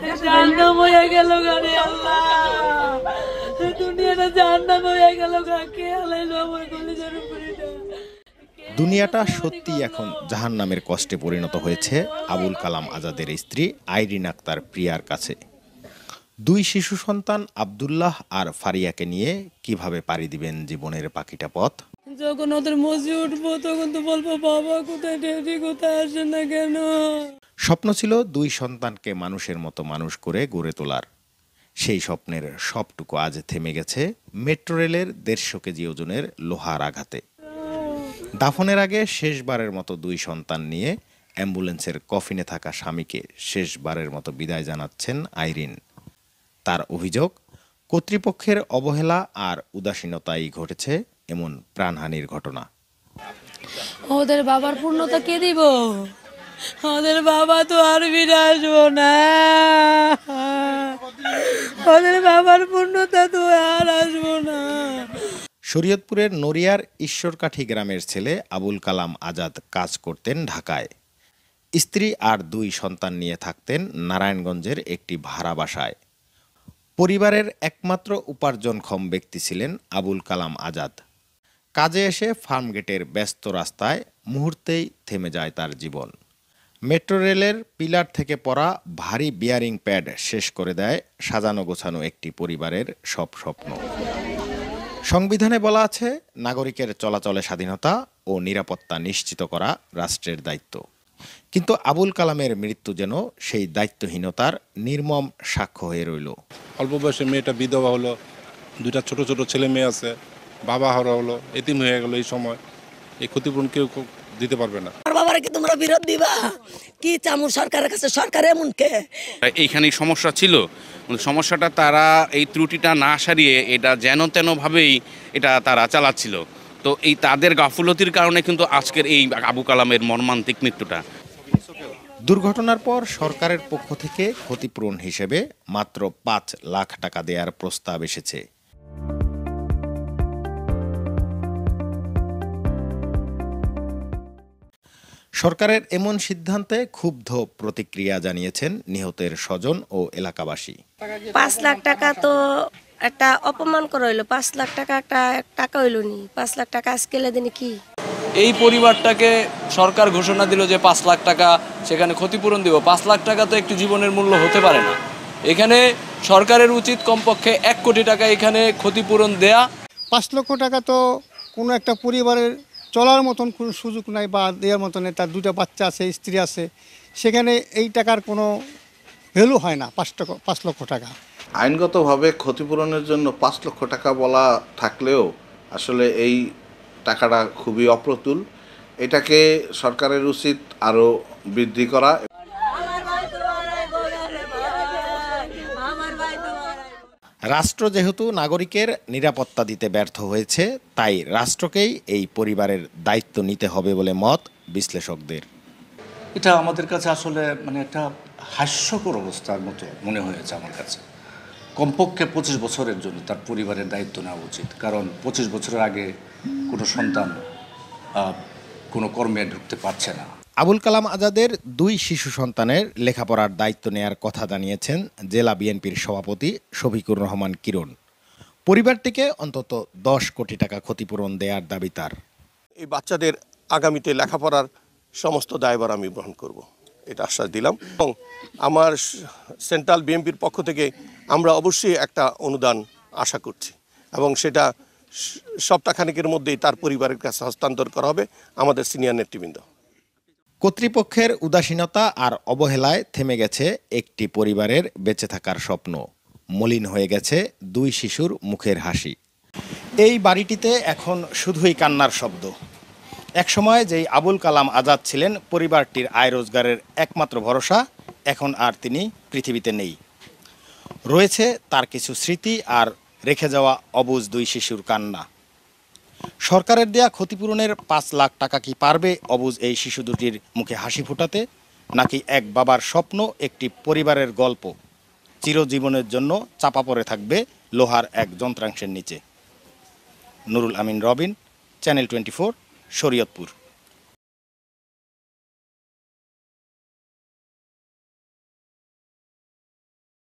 জাহান্নাম হয়ে গেল গানে আল্লাহ, দুনিয়াটা জাহান্নাম হয়ে গেল গা। কে হালাইলো আমার কলিজার উপরে? দুনিয়াটা সত্যি এখন জাহান্নামের কষ্টে পরিণত হয়েছে আবুল কালাম আজাদের স্ত্রী আইরিন আক্তার প্রিয়ার কাছে। দুই শিশু সন্তান আব্দুল্লাহ আর ফারিয়াকে নিয়ে কিভাবে পাড়ি দিবেন জীবনের বাকিটা পথ? যখন ওদের মসজিদ উঠবো তখন তো বলবো বাবা কোথায় ডেডি কোথায় আসে না কেন। স্বপ্ন ছিল দুই সন্তানকে মানুষের মতো মানুষ করে গড়ে তোলার। সেই স্বপ্নের সবটুকু আজ থেমে গেছে মেট্রো রেলের 150 কেজি ওজনের লোহার আঘাতে। দাফনের আগে শেষবারের মতো দুই সন্তান নিয়ে অ্যাম্বুলেন্সের কফিনে থাকা স্বামীকে শেষবারের মতো বিদায় জানাচ্ছেন আইরিন। তার অভিযোগ, কর্তৃপক্ষের অবহেলা আর উদাসীনতাই ঘটেছে এমন প্রাণহানির ঘটনা। ওদের বাবার পূর্ণতা কে দিব? ওদের বাবা তো আর ফিরে আসবো না, ওদের বাবার পূর্ণতা তো আর আসবো না। শরীয়তপুরের নড়িয়ার ঈশ্বরকাঠি গ্রামের ছেলে আবুল কালাম আজাদ কাজ করতেন ঢাকায়। স্ত্রী আর দুই সন্তান নিয়ে থাকতেন নারায়ণগঞ্জের একটি ভাড়া বাসায়। পরিবারের একমাত্র উপার্জনক্ষম ব্যক্তি ছিলেন আবুল কালাম আজাদ। কাজে এসে ফার্মগেটের ব্যস্ত রাস্তায় মুহূর্তেই থেমে যায় তার জীবন। মেট্রো রেলের পিলার থেকে পড়া ভারী বিয়ারিং প্যাড শেষ করে দেয় সাজানো গোছানো একটি পরিবারের সব স্বপ্ন। সংবিধানে বলা আছে, নাগরিকের চলাচলে স্বাধীনতা ও নিরাপত্তা নিশ্চিত করা রাষ্ট্রের দায়িত্ব। কিন্তু আবুল কালামের মৃত্যু যেন সেই দায়িত্বহীনতার নির্মম সাক্ষ্য হয়ে রইল। অল্প বয়সে মেয়েটা বিধবা হলো, দুইটা ছোট ছোট ছেলে মেয়ে আছে, বাবা হারা হলো, এতিম হয়ে গেল। এই সময় এই ক্ষতিপূরণ কেউ দিতে পারবে না। বাবারে কি তোমরা বিরোধ দিবা? কি চামু সরকারের কাছে? সরকার এমন কে? এইখানেই সমস্যা ছিল। সমস্যাটা তারা এই ত্রুটিটা না সারিয়ে এটা যেন তেন ভাবেই এটা তারা চালাচ্ছিল। তো এই তাদের গাফুলতির কারণে কিন্তু আজকের এই আবু কালামের মর্মান্তিক মৃত্যুটা। দুর্ঘটনার পর সরকারের পক্ষ থেকে ক্ষতিপূরণ হিসেবে মাত্র 5 লাখ টাকা দেওয়ার প্রস্তাব এসেছে। সরকারের এমন সিদ্ধান্তে ক্ষুব্ধ প্রতিক্রিয়া জানিয়েছেন নিহতের স্বজন ও এলাকাবাসী। 5 লাখ টাকা তো একটা অপমান করা হইলো। 5 লাখ টাকা একটা টাকা হইলো নি। 5 লাখ টাকা আজকেলে দিনে কি? এই পরিবারটাকে সরকার ঘোষণা দিল যে 5 লাখ টাকা সেখানে ক্ষতিপূরণ দিব। 5 লাখ টাকা তো একটি জীবনের মূল্য হতে পারে না। এখানে সরকারের উচিত কমপক্ষে 1 কোটি টাকা এখানে ক্ষতিপূরণ দেয়া। 5 লক্ষ টাকা তো কোনো একটা পরিবারের চলার মতন কোনো সুযোগ নাই বা দেওয়ার মতন। তার 2টা বাচ্চা আছে, স্ত্রী আছে, সেখানে এই টাকার কোনো ভ্যালু হয় না। 5 লক্ষ টাকা আইনগতভাবে ক্ষতিপূরণের জন্য 5 লক্ষ টাকা বলা থাকলেও আসলে এই টাকাটা খুবই অপ্রতুল। এটাকে সরকারের উচিত আরও বৃদ্ধি করা। রাষ্ট্র যেহেতু নাগরিকের নিরাপত্তা দিতে ব্যর্থ হয়েছে, তাই রাষ্ট্রকেই এই পরিবারের দায়িত্ব নিতে হবে বলে মত বিশ্লেষকদের। এটা আমাদের কাছে আসলে একটা হাস্যকর অবস্থার মতো মনে হয়েছে আমার কাছে। কমপক্ষে 25 বছরের জন্য তার পরিবারের দায়িত্ব নেওয়া উচিত। কারণ 25 বছরের আগে কোনো সন্তান কোনো কর্মে ঢুকতে পারছে না। আবুল কালাম আজাদের 2 শিশু সন্তানের লেখাপড়ার দায়িত্ব নেয়ার কথা জানিয়েছেন জেলা বিএনপির সভাপতি শফিকুর রহমান কিরণ। পরিবারটিকে অন্তত 10 কোটি টাকা ক্ষতিপূরণ দেওয়ার দাবি তার। এই বাচ্চাদের আগামীতে লেখাপড়ার সমস্ত দায়ভার আমি গ্রহণ করব, এটা আশ্বাস দিলাম। এবং আমার সেন্ট্রাল বিএনপির পক্ষ থেকে আমরা অবশ্যই একটা অনুদান আশা করছি এবং সেটা সপ্তাহখানেকের মধ্যেই তার পরিবারের কাছে হস্তান্তর করা হবে আমাদের সিনিয়র নেতৃবৃন্দ। কর্তৃপক্ষের উদাসীনতা আর অবহেলায় থেমে গেছে একটি পরিবারের বেঁচে থাকার স্বপ্ন। মলিন হয়ে গেছে 2 শিশুর মুখের হাসি। এই বাড়িটিতে এখন শুধুই কান্নার শব্দ। একসময় যেই আবুল কালাম আজাদ ছিলেন পরিবারটির আয় রোজগারের একমাত্র ভরসা, এখন আর তিনি পৃথিবীতে নেই। রয়েছে তার কিছু স্মৃতি আর রেখে যাওয়া অবুঝ 2 শিশুর কান্না। সরকারের দেয়া ক্ষতিপূরণের 5 লাখ টাকা কি পারবে অবুঝ এই শিশু দুটির মুখে হাসি ফোটাতে? নাকি এক বাবার স্বপ্ন, একটি পরিবারের গল্প চিরজীবনের জন্য চাপা পড়ে থাকবে লোহার এক যন্ত্রাংশের নিচে? নুরুল আমিন রবিন, চ্যানেল 24, শরীয়তপুর।